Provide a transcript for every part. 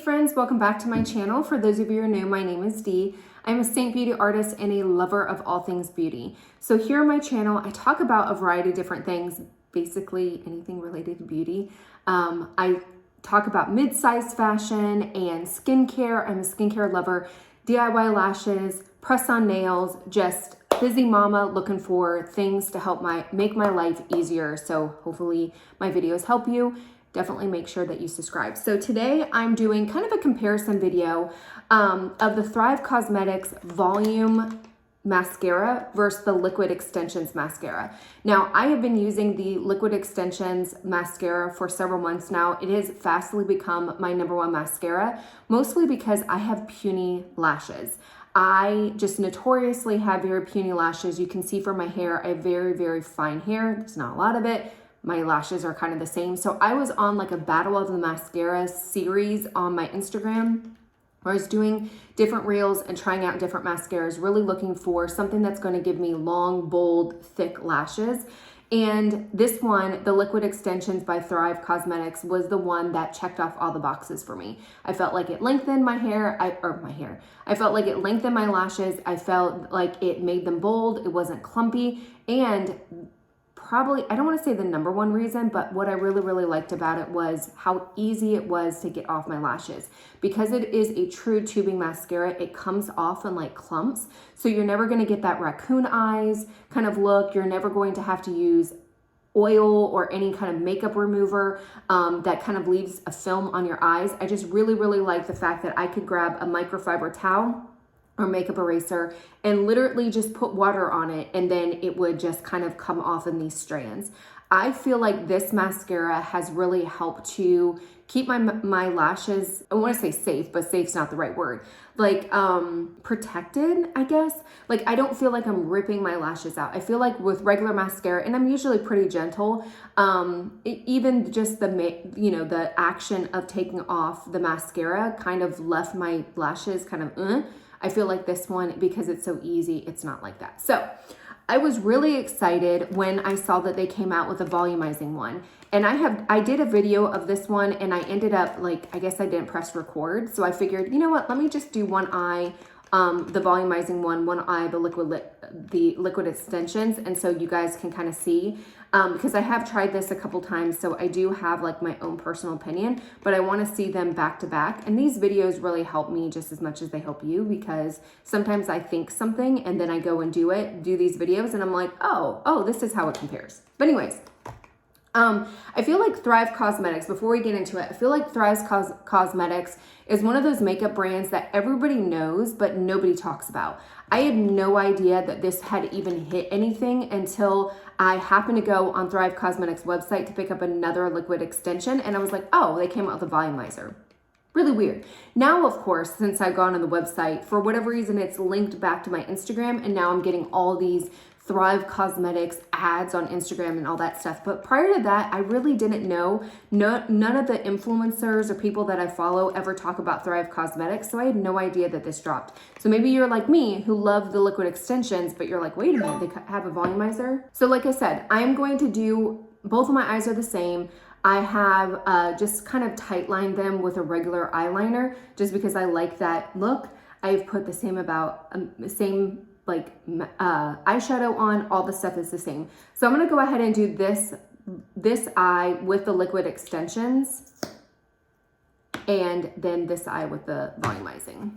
friends, welcome back to my channel. For those of you who are new, my name is Dee. I'm a Saint Beauty artist and a lover of all things beauty. So here on my channel, I talk about a variety of different things, basically anything related to beauty. I talk about mid-sized fashion and skincare. I'm a skincare lover, DIY lashes, press-on nails, just busy mama looking for things to help make my life easier. So hopefully my videos help you. Definitely make sure that you subscribe. So today I'm doing kind of a comparison video of the Thrive Cosmetics Volume Mascara versus the Liquid Extensions Mascara. Now, I have been using the Liquid Extensions Mascara for several months now. It has fastly become my #1 mascara, mostly because I have puny lashes. I just notoriously have very puny lashes. You can see from my hair, I have very, very fine hair. There's not a lot of it. My lashes are kind of the same. So I was on like a Battle of the Mascara series on my Instagram, where I was doing different reels and trying out different mascaras, really looking for something that's going to give me long, bold, thick lashes. And this one, the Liquid Extensions by Thrive Cosmetics, was the one that checked off all the boxes for me. I felt like it lengthened my hair, I felt like it lengthened my lashes. I felt like it made them bold. It wasn't clumpy. And probably, I don't want to say the #1 reason, but what I really, really liked about it was how easy it was to get off my lashes. Because it is a true tubing mascara, it comes off in like clumps. So you're never going to get that raccoon eyes kind of look. You're never going to have to use oil or any kind of makeup remover that kind of leaves a film on your eyes. I just really, really like the fact that I could grab a microfiber towel or makeup eraser and literally just put water on it, and then it would just kind of come off in these strands. I feel like this mascara has really helped to keep my lashes, I want to say safe, but safe's not the right word, like protected, I guess. Like I don't feel like I'm ripping my lashes out. I feel like with regular mascara, and I'm usually pretty gentle, even just the action of taking off the mascara kind of left my lashes kind of I feel like this one, because it's so easy, it's not like that. So I was really excited when I saw that they came out with a volumizing one. And I did a video of this one, and I ended up I guess I didn't press record. So I figured, you know what, let me just do one eye, the volumizing one eye, the liquid extensions. And so you guys can kind of see, because I have tried this a couple times. So I do have like my own personal opinion, but I want to see them back to back. And these videos really help me just as much as they help you, because sometimes I think something and then I go and do these videos, and I'm like, oh, this is how it compares. But anyways, I feel like Thrive Cosmetics, before we get into it, I feel like Thrive Cosmetics is one of those makeup brands that everybody knows, but nobody talks about. I had no idea that this had even hit anything until I happened to go on Thrive Cosmetics website to pick up another liquid extension, and I was like, oh, they came out with a volumizer. Really weird. Now, of course, since I've gone on the website, for whatever reason, it's linked back to my Instagram, and now I'm getting all these Thrive Cosmetics ads on Instagram and all that stuff. But prior to that, I really didn't know. None of the influencers or people that I follow ever talk about Thrive Cosmetics, so I had no idea that this dropped. So maybe you're like me, who love the liquid extensions, but you're like, wait a minute, they have a volumizer? So like I said, I'm going to do, both of my eyes are the same. I have just kind of tight lined them with a regular eyeliner, just because I like that look. I've put the same eyeshadow on, all the stuff is the same. So I'm gonna go ahead and do this eye with the liquid extensions, and then this eye with the volumizing.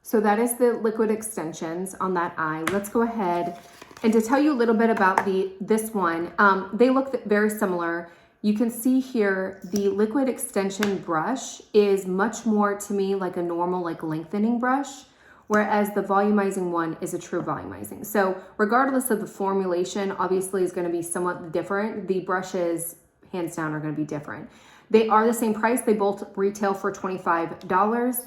So that is the liquid extensions on that eye. Let's go ahead and to tell you a little bit about this one. They look very similar. You can see here the liquid extension brush is much more to me like a normal lengthening brush, whereas the volumizing one is a true volumizing. So regardless of the formulation, obviously is going to be somewhat different. The brushes, hands down, are going to be different. They are the same price. They both retail for $25.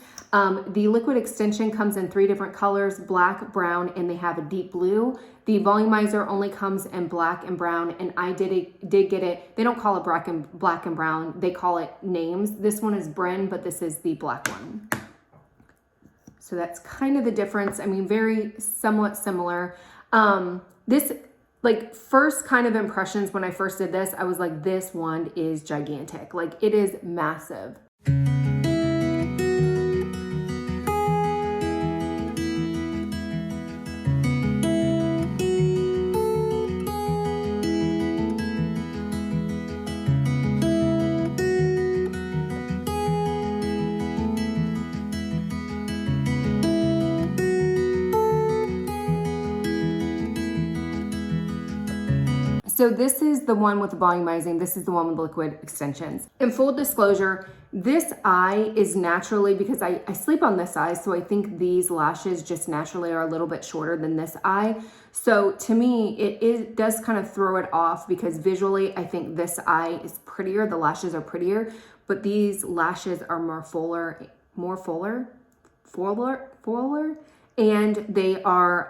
The liquid extension comes in 3 different colors, black, brown, and they have a deep blue. The volumizer only comes in black and brown, and I did get it. They don't call it black and brown. They call it names. This one is Bren, but this is the black one. So that's kind of the difference. I mean, very somewhat similar. This, like, first kind of impressions when I first did this, I was like, this wand is gigantic. Like, it is massive. So this is the one with the volumizing. This is the one with liquid extensions. In full disclosure, this eye is naturally, because I sleep on this eye, so I think these lashes just naturally are a little bit shorter than this eye. So to me, it does kind of throw it off because visually, I think this eye is prettier. The lashes are prettier, but these lashes are more fuller, and they are,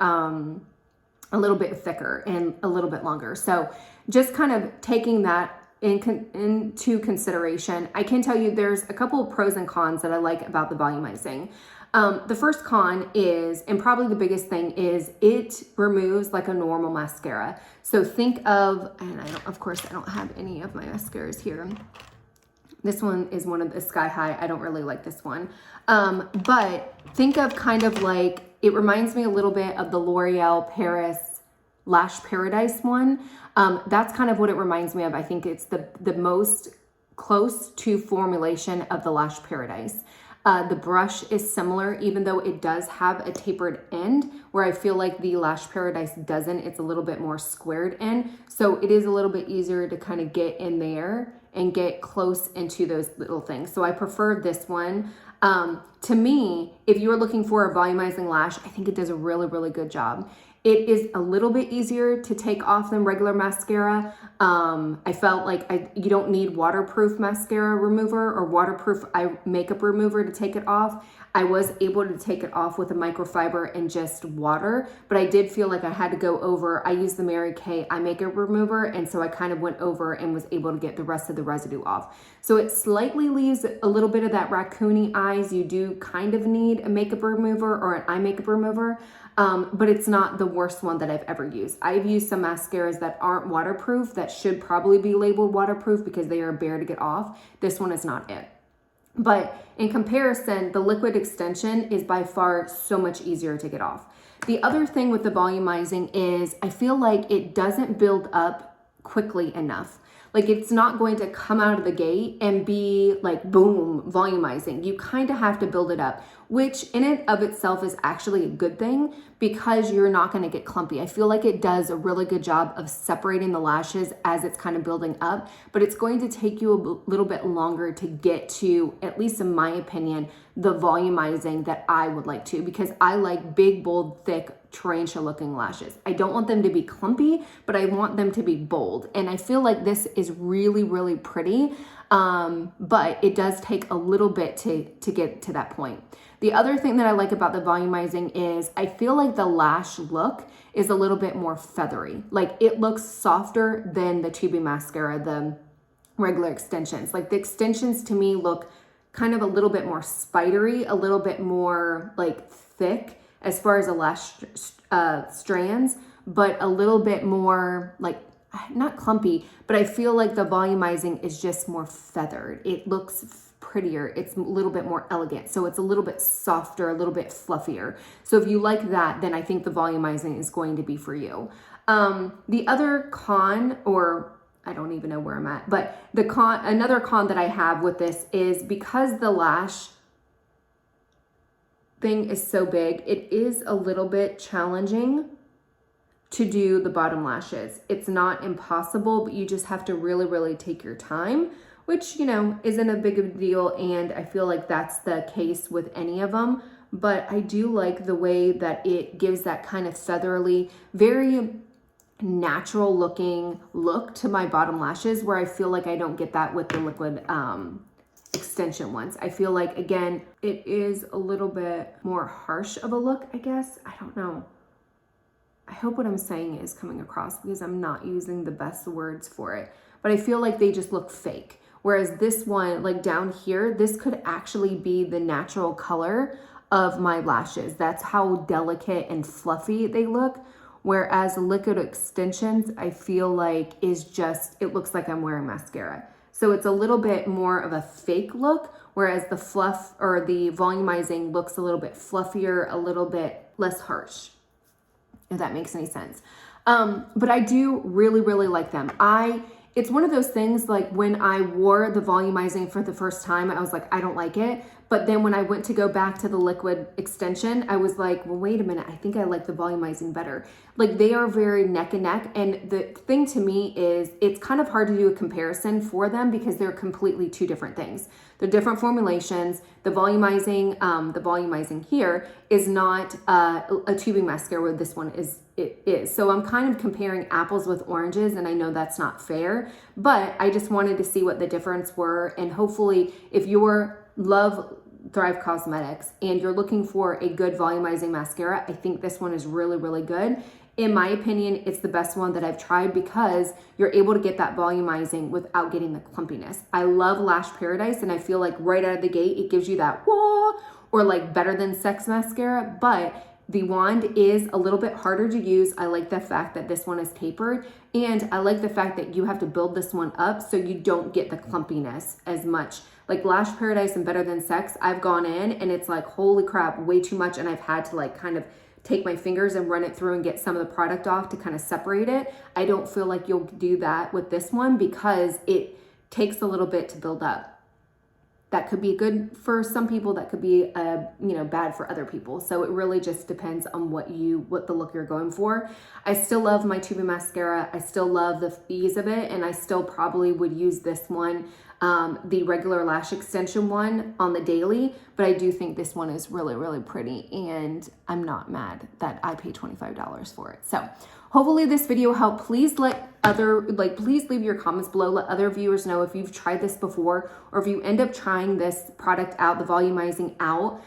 a little bit thicker and a little bit longer. So just kind of taking that into consideration, I can tell you there's a couple of pros and cons that I like about the volumizing. The first con is, and probably the biggest thing is, it removes like a normal mascara. So think of, and of course I don't have any of my mascaras here. This one is one of the Sky High. I don't really like this one. But think of kind of like, it reminds me a little bit of the L'Oreal Paris Lash Paradise one. That's kind of what it reminds me of. I think it's the most close to formulation of the Lash Paradise. The brush is similar, even though it does have a tapered end, where I feel like the Lash Paradise doesn't. It's a little bit more squared end. So it is a little bit easier to kind of get in there and get close into those little things. So I prefer this one. To me, if you are looking for a volumizing lash, I think it does a really, really good job. It is a little bit easier to take off than regular mascara. I felt like you don't need waterproof mascara remover or waterproof eye makeup remover to take it off. I was able to take it off with a microfiber and just water, but I did feel like I had to go over. I used the Mary Kay eye makeup remover, and so I kind of went over and was able to get the rest of the residue off. So it slightly leaves a little bit of that raccoony eyes. You do kind of need a makeup remover or an eye makeup remover, but it's not the worst one that I've ever used. I've used some mascaras that aren't waterproof that should probably be labeled waterproof because they are a bear to get off. This one is not it. But in comparison, the liquid extension is by far so much easier to get off. The other thing with the volumizing is I feel like it doesn't build up quickly enough. Like, it's not going to come out of the gate and be like, boom, volumizing. You kind of have to build it up, which in and of itself is actually a good thing because you're not going to get clumpy. I feel like it does a really good job of separating the lashes as it's kind of building up, but it's going to take you a little bit longer to get to, at least in my opinion, the volumizing that I would like to, because I like big, bold, thick, tarantula looking lashes. I don't want them to be clumpy, but I want them to be bold. And I feel like this is really, really pretty, but it does take a little bit to get to that point. The other thing that I like about the volumizing is I feel like the lash look is a little bit more feathery. Like, it looks softer than the Tubing Mascara, the regular extensions. Like, the extensions to me look kind of a little bit more spidery, a little bit more like thick as far as the lash strands, but a little bit more like, not clumpy, but I feel like the volumizing is just more feathered. It looks prettier. It's a little bit more elegant. So it's a little bit softer, a little bit fluffier. So if you like that, then I think the volumizing is going to be for you. The other con, or I don't even know where I'm at, but another con that I have with this is because the lash thing is so big, it is a little bit challenging to do the bottom lashes. It's not impossible, but you just have to really, really take your time, which, you know, isn't a big of a deal. And I feel like that's the case with any of them. But I do like the way that it gives that kind of featherly, very natural looking look to my bottom lashes, where I feel like I don't get that with the liquid extension ones. I feel like, again, it is a little bit more harsh of a look, I guess. I don't know. I hope what I'm saying is coming across because I'm not using the best words for it, but I feel like they just look fake. Whereas this one, like down here, this could actually be the natural color of my lashes. That's how delicate and fluffy they look. Whereas liquid extensions, I feel like is just, it looks like I'm wearing mascara. So it's a little bit more of a fake look, whereas the fluff or the volumizing looks a little bit fluffier, a little bit less harsh, if that makes any sense. But I do really, really like them. It's one of those things like when I wore the volumizing for the first time, I was like, I don't like it. But then when I went to go back to the liquid extension, I was like, well, wait a minute. I think I like the volumizing better. Like they are very neck and neck. And the thing to me is it's kind of hard to do a comparison for them because they're completely two different things. They're different formulations. The volumizing here is not a tubing mascara where this one is. It is. So I'm kind of comparing apples with oranges, and I know that's not fair, but I just wanted to see what the difference were. And hopefully if you love Thrive Cosmetics and you're looking for a good volumizing mascara, I think this one is really, really good. In my opinion, it's the best one that I've tried because you're able to get that volumizing without getting the clumpiness. I love Lash Paradise, and I feel like right out of the gate, it gives you that whoa, or like better than Sex Mascara, but the wand is a little bit harder to use. I like the fact that this one is tapered, and I like the fact that you have to build this one up so you don't get the clumpiness as much. Like Lash Paradise and Better Than Sex, I've gone in and it's like, holy crap, way too much, and I've had to like kind of take my fingers and run it through and get some of the product off to kind of separate it. I don't feel like you'll do that with this one because it takes a little bit to build up. That could be good for some people. That could be, bad for other people. So it really just depends on what the look you're going for. I still love my Tubing Mascara. I still love the ease of it. And I still probably would use this one, the regular lash extension one on the daily. But I do think this one is really, really pretty. And I'm not mad that I paid $25 for it. So hopefully this video helped. Please please leave your comments below. Let other viewers know if you've tried this before or if you end up trying this product out, the volumizing out,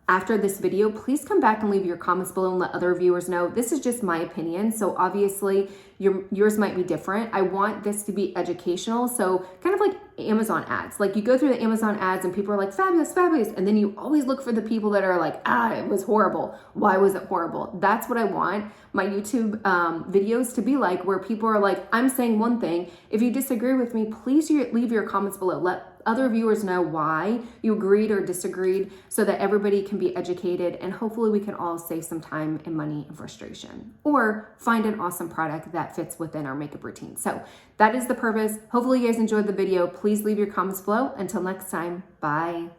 after this video. Please come back and leave your comments below and let other viewers know. This is just my opinion. So obviously yours might be different. I want this to be educational. So kind of like Amazon ads. Like you go through the Amazon ads and people are like, fabulous, fabulous. And then you always look for the people that are like, it was horrible. Why was it horrible? That's what I want my YouTube videos to be like, where people are like, I'm saying one thing. If you disagree with me, please leave your comments below. Let other viewers know why you agreed or disagreed so that everybody can be educated, and hopefully we can all save some time and money and frustration or find an awesome product that fits within our makeup routine. So that is the purpose. Hopefully you guys enjoyed the video. Please leave your comments below. Until next time, bye.